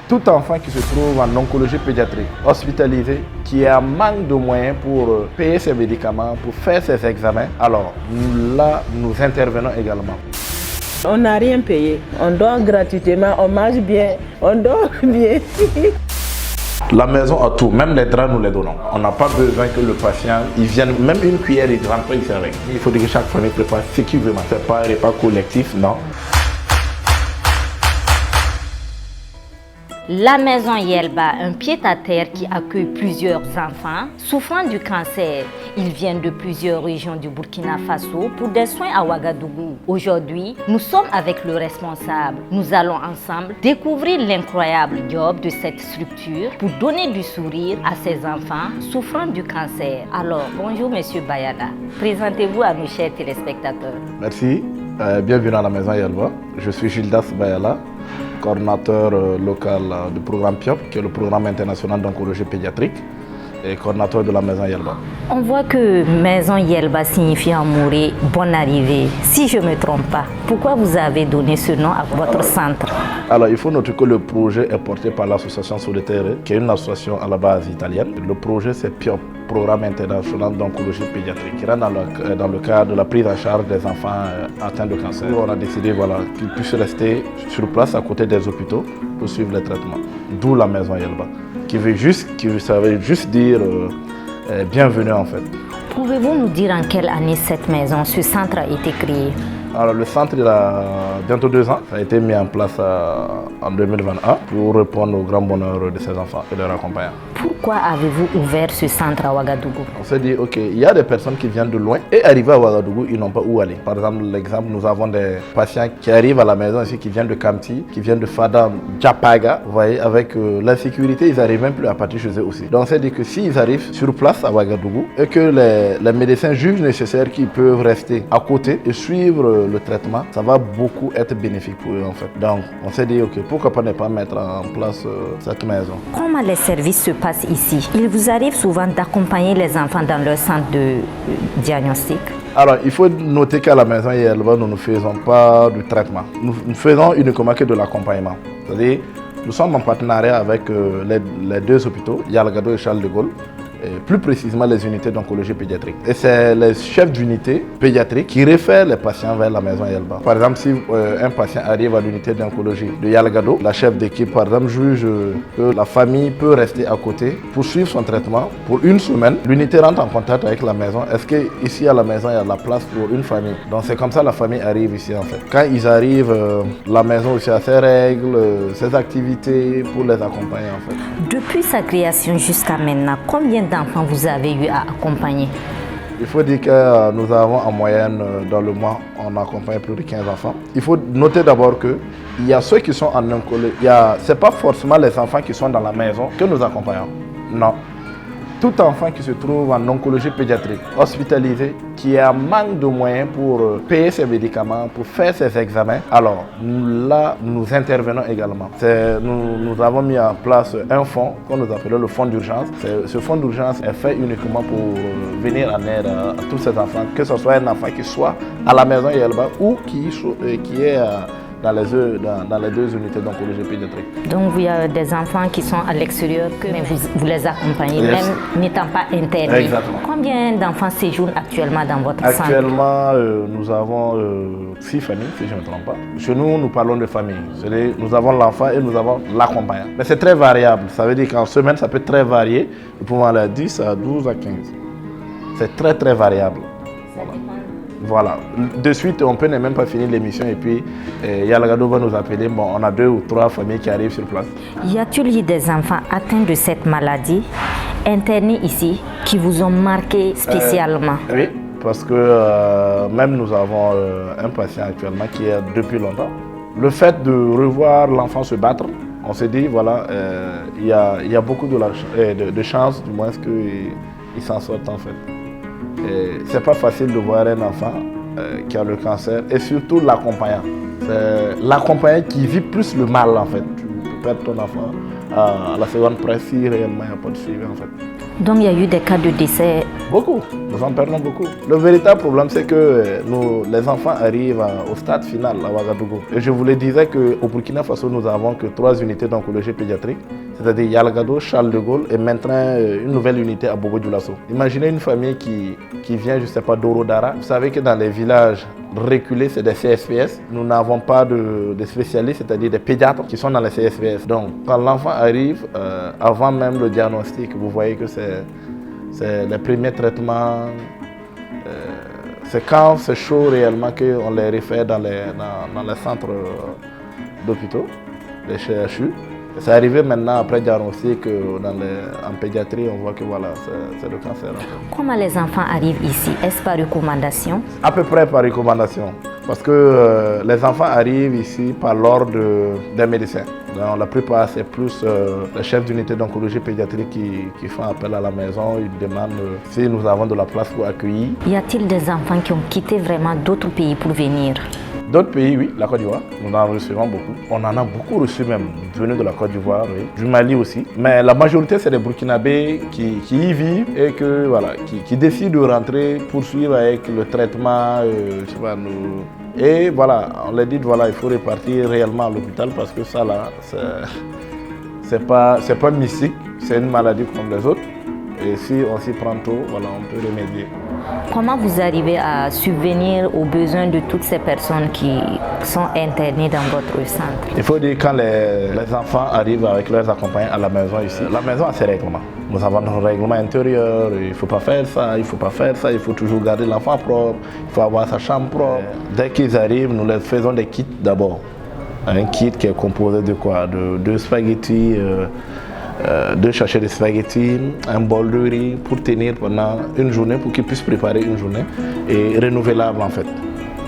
Tout enfant qui se trouve en oncologie pédiatrique, hospitalisé, qui a un manque de moyens pour payer ses médicaments, pour faire ses examens, alors nous intervenons également. On n'a rien payé, on dort gratuitement, on mange bien, on dort bien. La maison a tout, même les draps nous les donnons. On n'a pas besoin que le patient, il vienne, même une cuillère, il rentre, il sert avec. Il faut que chaque famille prépare ce qu'il veut, c'est pas un repas collectif, non. La maison Yelba, un pied-à-terre qui accueille plusieurs enfants souffrant du cancer. Ils viennent de plusieurs régions du Burkina Faso pour des soins à Ouagadougou. Aujourd'hui, nous sommes avec le responsable. Nous allons ensemble découvrir l'incroyable job de cette structure pour donner du sourire à ces enfants souffrant du cancer. Alors, bonjour Monsieur Bayala. Présentez-vous à nos chers téléspectateurs. Merci. Bienvenue à la maison Yelba. Je suis Gildas Bayala, coordinateur local du programme PIOP, qui est le programme international d'oncologie pédiatrique, et coordinateur de la maison Yelba. On voit que maison Yelba signifie en Mouré bonne arrivée. Si je ne me trompe pas, pourquoi vous avez donné ce nom à votre centre? Alors, il faut noter que le projet est porté par l'association Solitaire, qui est une association à la base italienne. Le projet, c'est PIOP, Programme international d'oncologie pédiatrique, qui rentre dans le cadre de la prise en charge des enfants atteints de cancer. On a décidé qu'ils puissent rester sur place à côté des hôpitaux pour suivre les traitements. D'où la maison Yelba, ça veut juste dire bienvenue en fait. Pouvez-vous nous dire en quelle année cette maison, ce centre a été créé? Alors le centre, il a bientôt 2 ans. Ça a été mis en place en 2021 pour répondre au grand bonheur de ces enfants et de leurs accompagnants. Pourquoi avez-vous ouvert ce centre à Ouagadougou? On s'est dit, ok, il y a des personnes qui viennent de loin et arrivés à Ouagadougou, ils n'ont pas où aller. Par exemple, nous avons des patients qui arrivent à la maison ici, qui viennent de Kamti, qui viennent de Fada, Djapaga. Vous voyez, avec l'insécurité, ils n'arrivent même plus à partir chez eux aussi. Donc on s'est dit que s'ils arrivent sur place à Ouagadougou et que les médecins jugent nécessaire qu'ils peuvent rester à côté et suivre le traitement, ça va beaucoup être bénéfique pour eux en fait. Donc on s'est dit, ok, pourquoi pas ne pas mettre en place cette maison. Comment les services se passent ici? Il vous arrive souvent d'accompagner les enfants dans leur centre de diagnostic? Alors, il faut noter qu'à la maison Yelba, nous ne faisons pas du traitement. Nous faisons uniquement que de l'accompagnement. C'est-à-dire, nous sommes en partenariat avec les 2 hôpitaux, Yalgado et Charles de Gaulle, et plus précisément les unités d'oncologie pédiatrique. Et c'est les chefs d'unité pédiatrique qui réfèrent les patients vers la maison Yelba. Par exemple, si un patient arrive à l'unité d'oncologie de Yalgado, la chef d'équipe, par exemple, juge que la famille peut rester à côté pour suivre son traitement pour 1 semaine. L'unité rentre en contact avec la maison. Est-ce qu'ici à la maison, il y a de la place pour une famille? Donc c'est comme ça que la famille arrive ici en fait. Quand ils arrivent, la maison aussi a ses règles, ses activités pour les accompagner en fait. Depuis sa création jusqu'à maintenant, combien d'enfants vous avez eu à accompagner? Il faut dire que nous avons en moyenne, dans le mois, on accompagne plus de 15 enfants. Il faut noter d'abord qu'il y a ceux qui sont en oncologie. Ce n'est pas forcément les enfants qui sont dans la maison que nous accompagnons. Non. Tout enfant qui se trouve en oncologie pédiatrique, hospitalisé, qui a un manque de moyens pour payer ses médicaments, pour faire ses examens, alors nous intervenons également. Nous avons mis en place un fonds qu'on nous appelle le fonds d'urgence. Ce fonds d'urgence est fait uniquement pour venir en aide à tous ces enfants, que ce soit un enfant qui soit à la maison Yelba ou qui est dans les 2 unités d'oncologie pédiatrique. Donc il y a des enfants qui sont à l'extérieur, mais vous les accompagnez, yes, même n'étant pas internés. Exactement. Combien d'enfants séjournent actuellement dans votre centre? Actuellement, nous avons 6 familles, si je ne me trompe pas. Chez nous, nous parlons de famille. Nous avons l'enfant et nous avons l'accompagnant. Mais c'est très variable. Ça veut dire qu'en semaine, ça peut très varier. Nous pouvons aller à 10, à 12, à 15. C'est très, très variable. Voilà. De suite, on peut ne même pas finir l'émission et puis Yalgado va nous appeler. Bon, on a 2 ou 3 familles qui arrivent sur place. Y a-t-il eu des enfants atteints de cette maladie, internés ici, qui vous ont marqué spécialement? Oui, parce que même nous avons un patient actuellement qui est depuis longtemps. Le fait de revoir l'enfant se battre, on s'est dit, voilà, il y a beaucoup de chances, du moins, qu'il s'en sorte en fait. C'est pas facile de voir un enfant qui a le cancer et surtout l'accompagnant. C'est l'accompagnant qui vit plus le mal en fait. Tu peux perdre ton enfant à la seconde presse si réellement il n'y a pas de suivi en fait. Donc il y a eu des cas de décès. Beaucoup, nous en perdons beaucoup. Le véritable problème, c'est que les enfants arrivent au stade final à Ouagadougou. Et je vous le disais qu'au Burkina Faso, nous n'avons que 3 unités d'oncologie pédiatrique, c'est-à-dire Yalgado, Charles de Gaulle et maintenant une nouvelle unité à Bobo-Dioulasso. Imaginez une famille qui vient, je ne sais pas, d'Orodara. Vous savez que dans les villages reculés, c'est des CSPS. Nous n'avons pas de spécialistes, c'est-à-dire des pédiatres qui sont dans les CSPS. Donc, quand l'enfant arrive, avant même le diagnostic, vous voyez que c'est les premiers traitements. C'est quand c'est chaud réellement qu'on les réfère dans les centres d'hôpitaux, les CHU. C'est arrivé maintenant après diagnostic en pédiatrie, on voit que voilà, c'est le cancer. Comment les enfants arrivent ici? Est-ce par recommandation? À peu près par recommandation. Parce que les enfants arrivent ici par l'ordre des médecins. Donc, la plupart, c'est plus les chefs d'unité d'oncologie pédiatrique qui font appel à la maison. Ils demandent si nous avons de la place pour accueillir. Y a-t-il des enfants qui ont quitté vraiment d'autres pays pour venir? D'autres pays, oui, la Côte d'Ivoire, nous en recevons beaucoup. On en a beaucoup reçu même, venus de la Côte d'Ivoire, oui. Du Mali aussi. Mais la majorité, c'est des Burkinabés qui y vivent et qui décident de rentrer, poursuivre avec le traitement, je sais pas, et voilà, on leur dit, voilà, il faut repartir réellement à l'hôpital parce que ça, là, c'est pas mystique, c'est une maladie comme les autres. Et si on s'y prend tôt, voilà, on peut remédier. Comment vous arrivez à subvenir aux besoins de toutes ces personnes qui sont internées dans votre centre? Il faut dire quand les enfants arrivent avec leurs accompagnants à la maison ici, la maison a ses règlements. Nous avons nos règlements intérieurs, il ne faut pas faire ça, il ne faut pas faire ça, il faut toujours garder l'enfant propre, il faut avoir sa chambre propre. Dès qu'ils arrivent, nous leur faisons des kits d'abord. Un kit qui est composé de quoi? De 2 spaghettis, 2 sachets de spaghettis, un bol de riz pour tenir pendant une journée, pour qu'ils puissent préparer une journée et renouvelable en fait.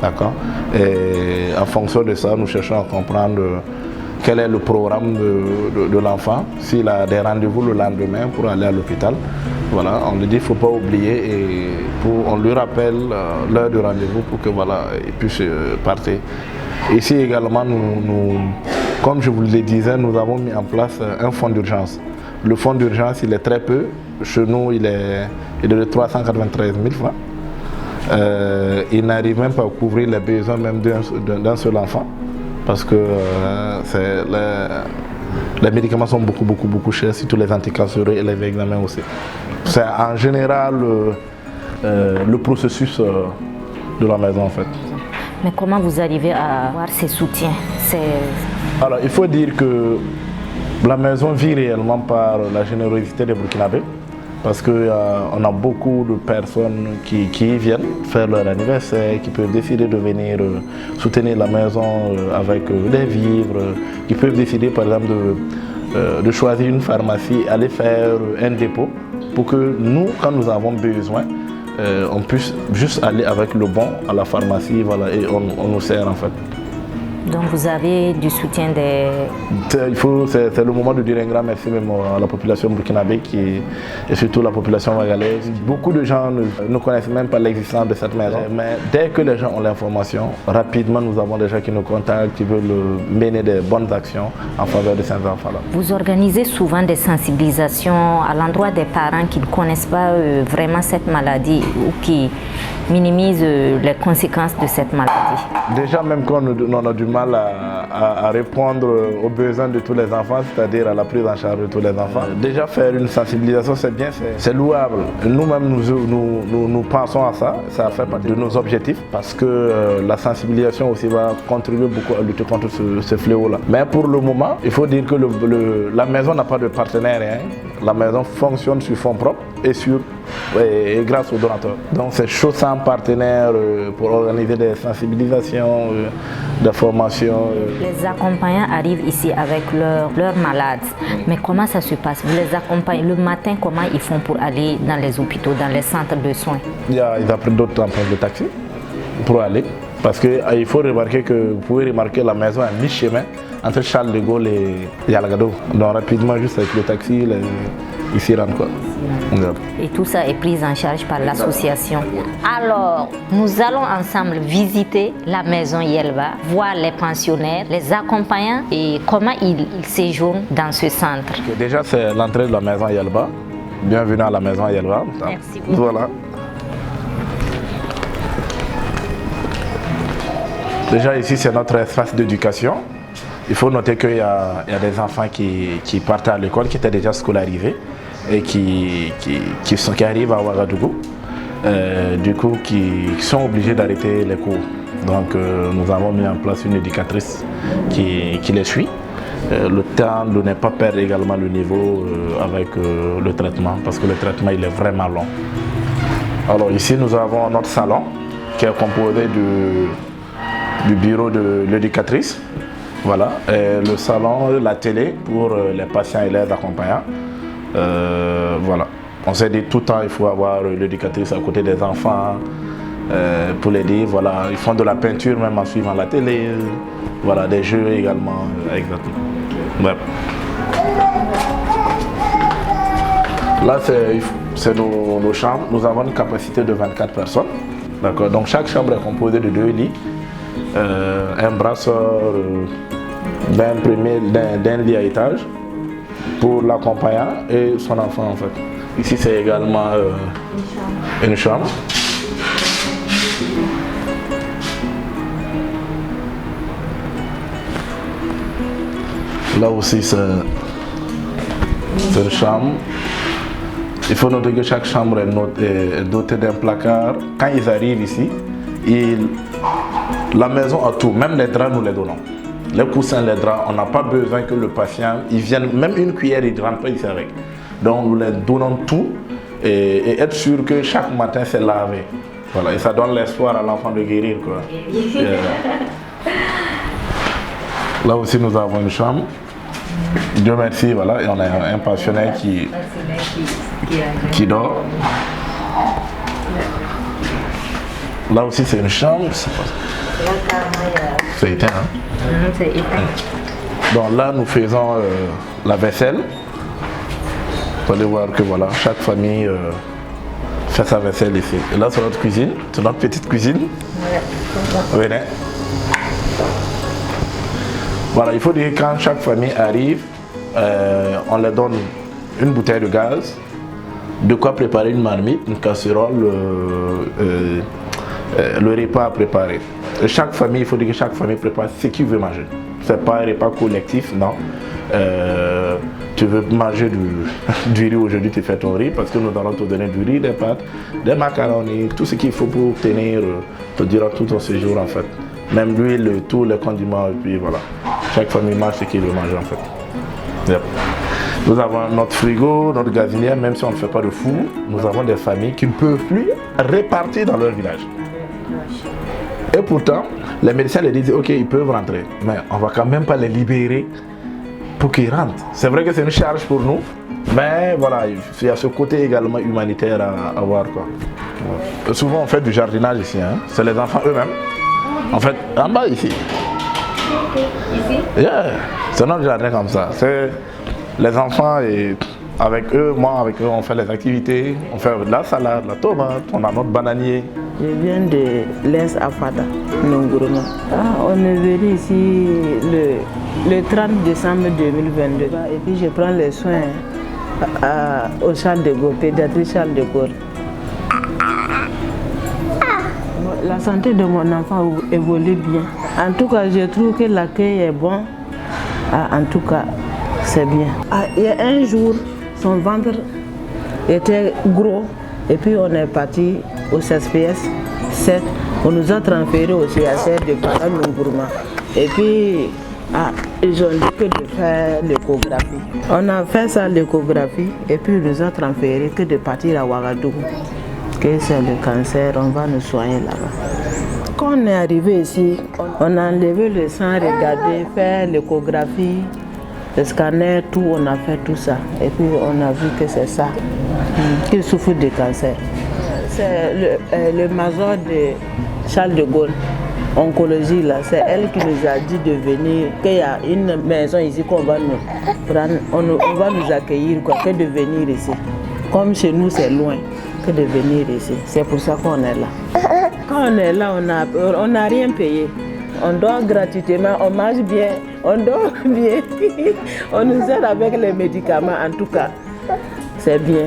D'accord? Et en fonction de ça, nous cherchons à comprendre quel est le programme de l'enfant, s'il a des rendez-vous le lendemain pour aller à l'hôpital. Voilà, on lui dit qu'il ne faut pas oublier et on lui rappelle l'heure de rendez-vous pour que voilà, il puisse partir. Ici également, comme je vous le disais, nous avons mis en place un fonds d'urgence. Le fonds d'urgence, il est très peu. Chez nous, il est de 393 000 francs. Il n'arrive même pas à couvrir les besoins même d'un seul enfant. Parce que les médicaments sont beaucoup chers, surtout les anticancéreux et les examens aussi. C'est en général le processus de la maison en fait. Mais comment vous arrivez à avoir ces soutiens? Alors, il faut dire que la maison vit réellement par la générosité des Burkinabés, parce qu'on a beaucoup de personnes qui y viennent faire leur anniversaire, qui peuvent décider de venir soutenir la maison avec des vivres, qui peuvent décider par exemple de choisir une pharmacie, aller faire un dépôt, pour que nous, quand nous avons besoin, on puisse juste aller avec le bon à la pharmacie, voilà, et on nous sert en fait. Donc vous avez du soutien des... C'est le moment de dire un grand merci même à la population burkinabé et surtout la population ouagalaise. Beaucoup de gens ne connaissent même pas l'existence de cette maison. Mais dès que les gens ont l'information, rapidement nous avent des gens qui nous contactent, qui veulent mener des bonnes actions en faveur de ces enfants-là. Vous organisez souvent des sensibilisations à l'endroit des parents qui ne connaissent pas vraiment cette maladie ou qui minimisent les conséquences de cette maladie. Déjà même quand on a du mal à répondre aux besoins de tous les enfants, c'est-à-dire à la prise en charge de tous les enfants. Déjà faire une sensibilisation, c'est bien, c'est louable. Nous-mêmes, nous pensons à ça, ça fait partie de nos objectifs, parce que la sensibilisation aussi va contribuer beaucoup à lutter contre ce fléau-là. Mais pour le moment, il faut dire que la maison n'a pas de partenaire, hein. La maison fonctionne sur fonds propres et grâce aux donateurs. Donc c'est chaud sans partenaire pour organiser des sensibilisations, des formations. Les accompagnants arrivent ici avec leurs malades. Mais comment ça se passe? Vous les accompagnez le matin, comment ils font pour aller dans les hôpitaux, dans les centres de soins? Ils apprennent d'autres empreintes de taxi pour aller. Parce qu'il faut remarquer que vous pouvez remarquer la maison à mi-chemin entre Charles de Gaulle et Yalgado. Donc rapidement, juste avec le taxi, ils s'y rendent quoi. Et tout ça est pris en charge par l'association. Alors, nous allons ensemble visiter la maison Yelba, voir les pensionnaires, les accompagnants et comment ils séjournent dans ce centre. Déjà, c'est l'entrée de la maison Yelba. Bienvenue à la maison Yelva. Merci beaucoup. Voilà. Déjà ici, c'est notre espace d'éducation. Il faut noter qu'il y a des enfants qui partent à l'école, qui étaient déjà scolarisés et qui arrivent à Ouagadougou, du coup qui sont obligés d'arrêter les cours. Donc nous avons mis en place une éducatrice qui les suit. Le temps de ne pas perdre également le niveau avec le traitement, parce que le traitement il est vraiment long. Alors ici nous avons notre salon qui est composé du bureau de l'éducatrice. Voilà, et le salon, la télé pour les patients et les accompagnants. Voilà, on s'est dit tout le temps il faut avoir l'éducatrice à côté des enfants pour les dire, voilà, ils font de la peinture même en suivant la télé, voilà, des jeux également, exactement. Ouais. Là c'est nos chambres, nous avons une capacité de 24 personnes, d'accord, donc chaque chambre est composée de 2 lits, un brasseur d'un lit à étage pour l'accompagnant et son enfant en fait. Ici c'est également une chambre. Là aussi c'est une chambre. Il faut noter que chaque chambre est dotée d'un placard. Quand ils arrivent ici, la maison a tout, même les draps nous les donnons. Les coussins, les draps, on n'a pas besoin que le patient, il vienne, même une cuillère, il ne rentre pas ici avec. Donc nous les donnons tout et être sûr que chaque matin c'est lavé. Voilà, et ça donne l'espoir à l'enfant de guérir, quoi. Là aussi nous avons une chambre. Dieu merci, voilà, et on a un pensionnaire qui dort. Là aussi c'est une chambre. C'est éteint, hein? C'est éteint. Donc là nous faisons la vaisselle. Vous allez voir que voilà, chaque famille fait sa vaisselle ici. Et là c'est notre cuisine, c'est notre petite cuisine. Venez. Voilà, il faut dire que quand chaque famille arrive, on leur donne une bouteille de gaz, de quoi préparer une marmite, une casserole, le repas à préparer. Et chaque famille, il faut dire que chaque famille prépare ce qu'il veut manger. Ce n'est pas un repas collectif, non. Tu veux manger du riz aujourd'hui, tu fais ton riz parce que nous allons te donner du riz, des pâtes, des macaronis, tout ce qu'il faut pour tenir, te durant tout ton séjour en fait. Même l'huile, tous les condiments, et puis voilà. Chaque famille mange ce qu'il veut manger en fait. Yep. Nous avons notre frigo, notre gazinière, même si on ne fait pas de four, nous avons des familles qui ne peuvent plus répartir dans leur village. Et pourtant, les médecins les disent ok, ils peuvent rentrer, mais on ne va quand même pas les libérer pour qu'ils rentrent. C'est vrai que c'est une charge pour nous, mais voilà, il y a ce côté également humanitaire à avoir, quoi. Ouais. Souvent on fait du jardinage ici, hein. C'est les enfants eux-mêmes. En fait, en bas ici. Ici? Yeah. C'est notre jardin comme ça. C'est les enfants et avec eux, moi avec eux, on fait les activités. On fait de la salade, la tomate, on a notre bananier. Je viens de l'Est Afada, Nongourma. On est venu ici le 30 décembre 2022. Et puis je prends les soins au Charles de Gaulle, pédiatrie Charles de Gaulle. La santé de mon enfant évolue bien. En tout cas, je trouve que l'accueil est bon. En tout cas, c'est bien. Il y a un jour, son ventre était gros et puis on est parti au CSPS 7. On nous a transféré au CSR de Paranongourma. Et puis, ils ont dit que de faire l'échographie. On a fait ça, l'échographie, et puis ils nous ont transféré que de partir à Ouagadougou. Que c'est le cancer, on va nous soigner là-bas. Quand on est arrivé ici, on a enlevé le sang, regardé, fait l'échographie, le scanner, tout, on a fait tout ça. Et puis on a vu que c'est ça, qu'il souffre de cancer. C'est le major de Charles de Gaulle, oncologie là, c'est elle qui nous a dit de venir, qu'il y a une maison ici qu'on va nous prendre, on va nous accueillir, quoi, que de venir ici. Comme chez nous c'est loin, que de venir ici. C'est pour ça qu'on est là. Quand on est là, on n'a rien payé. On dort gratuitement, on mange bien, on dort bien. On nous aide avec les médicaments, en tout cas. C'est bien.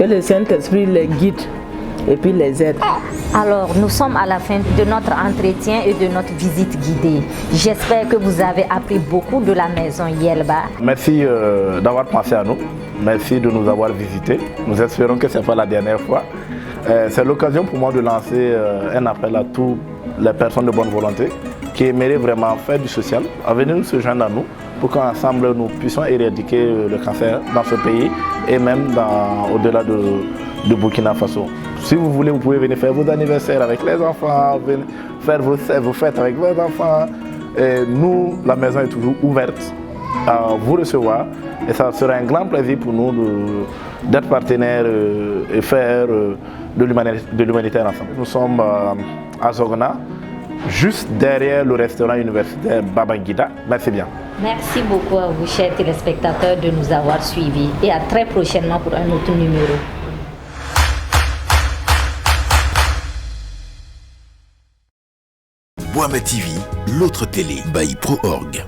Que le Saint-Esprit les guide et puis les aide. Alors, nous sommes à la fin de notre entretien et de notre visite guidée. J'espère que vous avez appris beaucoup de la maison Yelba. Merci d'avoir pensé à nous. Merci de nous avoir visités. Nous espérons que ce n'est pas la dernière fois. C'est l'occasion pour moi de lancer un appel à toutes les personnes de bonne volonté qui aimeraient vraiment faire du social, à venir se joindre à nous pour qu'ensemble nous puissions éradiquer le cancer dans ce pays et même au-delà de Burkina Faso. Si vous voulez, vous pouvez venir faire vos anniversaires avec les enfants, venir faire vos fêtes avec vos enfants. Et nous, la maison est toujours ouverte à vous recevoir et ça sera un grand plaisir pour nous d'être partenaires et faire de l'humanitaire ensemble. Nous sommes à Zogona, juste derrière le restaurant universitaire Babangida. Merci bien. Merci beaucoup à vous, chers téléspectateurs, de nous avoir suivis et à très prochainement pour un autre numéro. Boama TV, l'autre télé by Pro Org.